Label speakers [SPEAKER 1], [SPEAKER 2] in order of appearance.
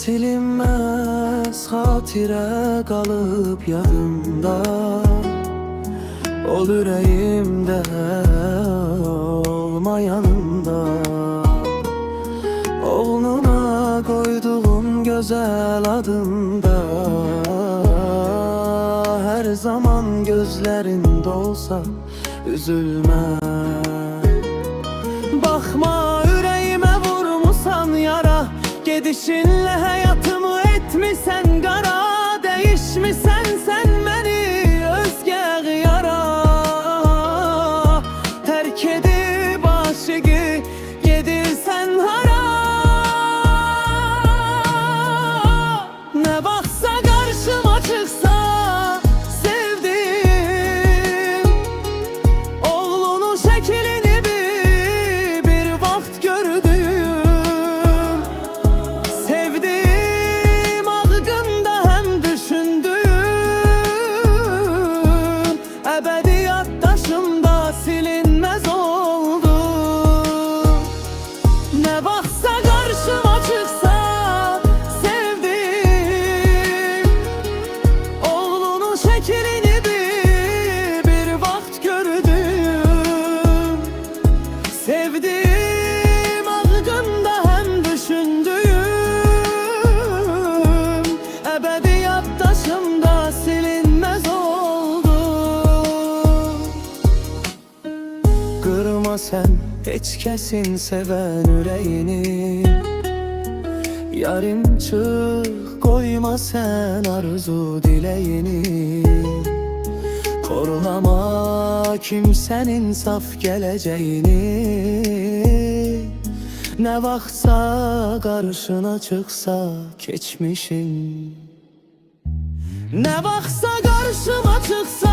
[SPEAKER 1] Silinmez hatire kalıp yadımda, ol yüreğimde olma yanında. Oğluna koyduğum güzel adında, her zaman gözlerinde olsa üzülme. Bakma yüreğime vurmusan yara, gidişinle hayatımı etmişsen kara. Değişmişsen sen beni özge yara, terk edip aşığı gedirsen hara. Ne baksa karşıma çıksa sevdim, oğlunun şeklini bir vaxt gördüm. Sevdim ağrımda hem düşündüm, ebedi yaddaşımda silinmez oldu. Ne baksa karşıma çıksa sevdim, oğlunun şeklini bir vaxt gördüm. Sevdim ağrımda hem düşündüm, ebedi yaddaşımda silinmez oldu. Kırma sen hiç kesin seven yüreğini, yarim çık koyma sen arzu dileğini. Korulama kimsenin saf geleceğini, ne vaksa karşına çıksa geçmişin. Ne vaksa karşıma çıksa